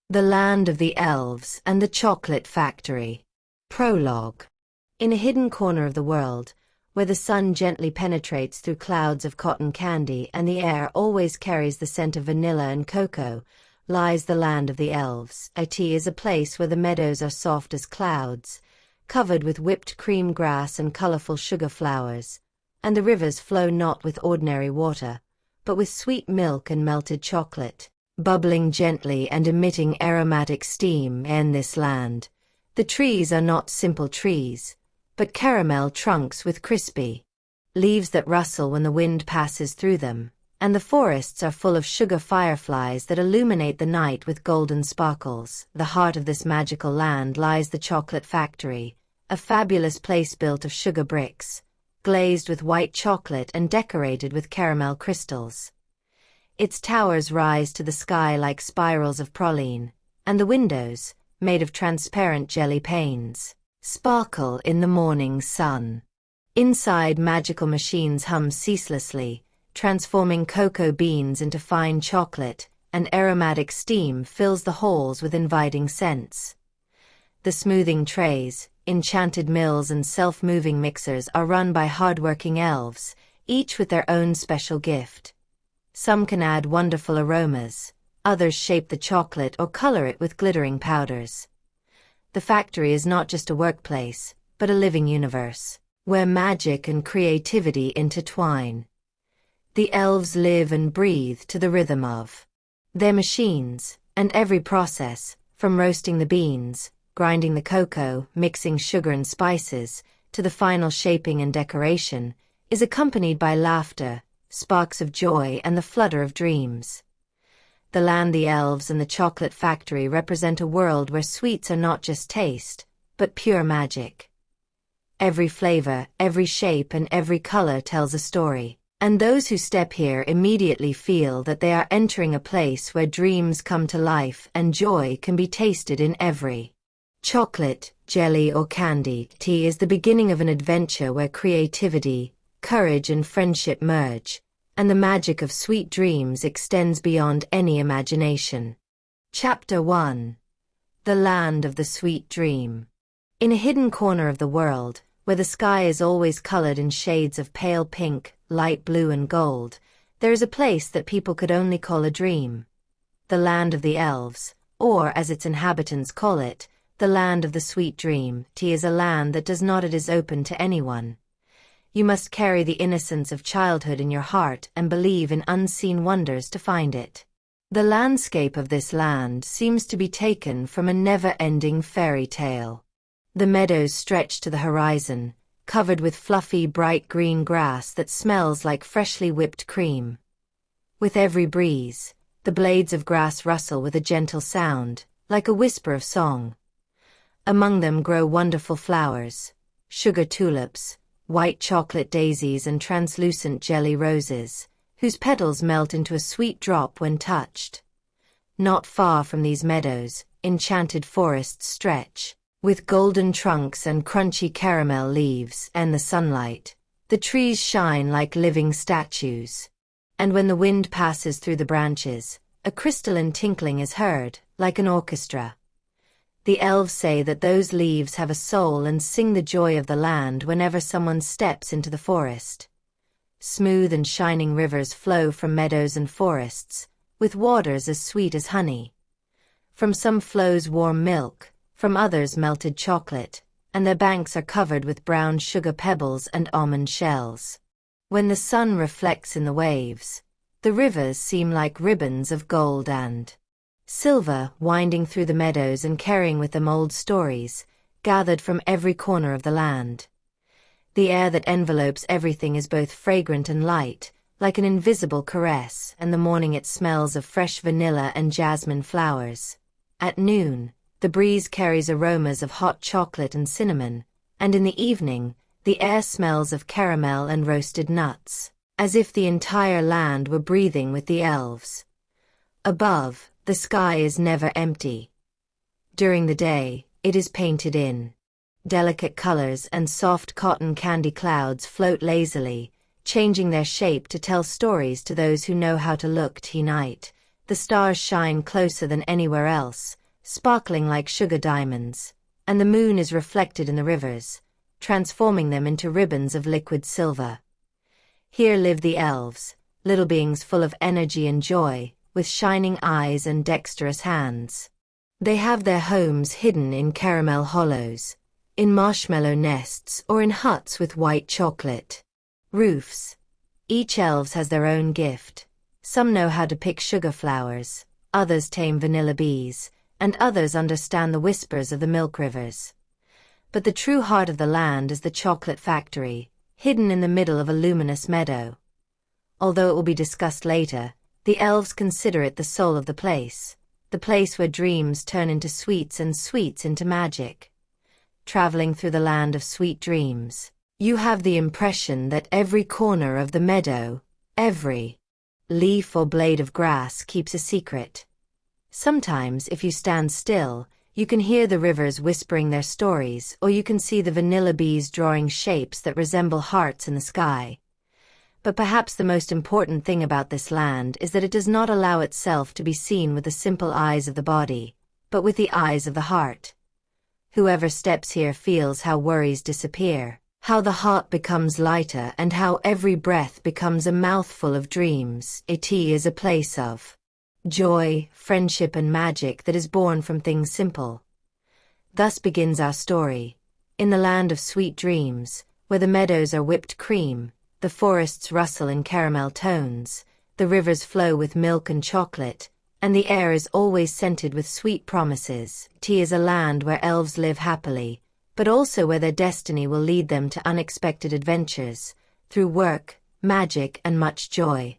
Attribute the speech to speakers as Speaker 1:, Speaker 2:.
Speaker 1: The Land of the Elves and the Chocolate Factory. Prologue. In a hidden corner of the world, where the sun gently penetrates through clouds of cotton candy and the air always carries the scent of vanilla and cocoa, lies the land of the elves. It is a place where the meadows are soft as clouds, covered with whipped cream grass and colorful sugar flowers, and the rivers flow not with ordinary water, but with sweet milk and melted chocolate, bubbling gently and emitting aromatic steam. In this land, the trees are not simple trees, but caramel trunks with crispy leaves that rustle when the wind passes through them, and the forests are full of sugar fireflies that illuminate the night with golden sparkles. The heart of this magical land lies the Chocolate Factory, a fabulous place built of sugar bricks, glazed with white chocolate and decorated with caramel crystals. Its towers rise to the sky like spirals of praline, and the windows, made of transparent jelly panes, sparkle in the morning sun. Inside, magical machines hum ceaselessly, transforming cocoa beans into fine chocolate, and aromatic steam fills the halls with inviting scents. The smoothing trays, enchanted mills and self-moving mixers are run by hard-working elves, each with their own special gift. Some can add wonderful aromas, others shape the chocolate or color it with glittering powders. The factory is not just a workplace, but a living universe, where magic and creativity intertwine. The elves live and breathe to the rhythm of their machines, and every process, from roasting the beans, grinding the cocoa, mixing sugar and spices, to the final shaping and decoration, is accompanied by laughter, sparks of joy and the flutter of dreams. The land, the elves, and the chocolate factory represent a world where sweets are not just taste, but pure magic. Every flavor, every shape, and every color tells a story, and those who step here immediately feel that they are entering a place where dreams come to life and joy can be tasted in every chocolate, jelly, or candy. Tea is the beginning of an adventure where creativity, courage, and friendship merge, and the magic of sweet dreams extends beyond any imagination. Chapter 1. The Land of the Sweet Dream. In a hidden corner of the world, where the sky is always colored in shades of pale pink, light blue, and gold, there is a place that people could only call a dream. The Land of the Elves, or as its inhabitants call it, the Land of the Sweet Dream. It is a land that does not. It is open to anyone. You must carry the innocence of childhood in your heart and believe in unseen wonders to find it. The landscape of this land seems to be taken from a never-ending fairy tale. The meadows stretch to the horizon, covered with fluffy, bright green grass that smells like freshly whipped cream. With every breeze, the blades of grass rustle with a gentle sound, like a whisper of song. Among them grow wonderful flowers, sugar tulips, white chocolate daisies, and translucent jelly roses, whose petals melt into a sweet drop when touched. Not far from these meadows, enchanted forests stretch, with golden trunks and crunchy caramel leaves. And the sunlight, the trees shine like living statues. And when the wind passes through the branches, a crystalline tinkling is heard, like an orchestra. The elves say that those leaves have a soul and sing the joy of the land whenever someone steps into the forest. Smooth and shining rivers flow from meadows and forests, with waters as sweet as honey. From some flows warm milk, from others melted chocolate, and their banks are covered with brown sugar pebbles and almond shells. When the sun reflects in the waves, the rivers seem like ribbons of gold and silver, winding through the meadows and carrying with them old stories, gathered from every corner of the land. The air that envelopes everything is both fragrant and light, like an invisible caress, and the morning it smells of fresh vanilla and jasmine flowers. At noon, the breeze carries aromas of hot chocolate and cinnamon, and in the evening, the air smells of caramel and roasted nuts, as if the entire land were breathing with the elves. Above, the sky is never empty. During the day, it is painted in delicate colors, and soft cotton candy clouds float lazily, changing their shape to tell stories to those who know how to look. Night, The stars shine closer than anywhere else, sparkling like sugar diamonds, and the moon is reflected in the rivers, transforming them into ribbons of liquid silver. Here live the elves, little beings full of energy and joy, with shining eyes and dexterous hands. They have their homes hidden in caramel hollows, in marshmallow nests, or in huts with white chocolate roofs. Each elves has their own gift. Some know how to pick sugar flowers, others tame vanilla bees, and others understand the whispers of the milk rivers. But the true heart of the land is the chocolate factory, hidden in the middle of a luminous meadow. Although it will be discussed later, the elves consider it the soul of the place where dreams turn into sweets and sweets into magic. Traveling through the land of sweet dreams, you have the impression that every corner of the meadow, every leaf or blade of grass keeps a secret. Sometimes, if you stand still, you can hear the rivers whispering their stories, or you can see the vanilla bees drawing shapes that resemble hearts in the sky. But perhaps the most important thing about this land is that it does not allow itself to be seen with the simple eyes of the body, but with the eyes of the heart. Whoever steps here feels how worries disappear, how the heart becomes lighter, and how every breath becomes a mouthful of dreams. It is a place of joy, friendship, and magic that is born from things simple. Thus begins our story. In the land of sweet dreams, where the meadows are whipped cream, the forests rustle in caramel tones, the rivers flow with milk and chocolate, and the air is always scented with sweet promises. It is a land where elves live happily, but also where their destiny will lead them to unexpected adventures, through work, magic, and much joy.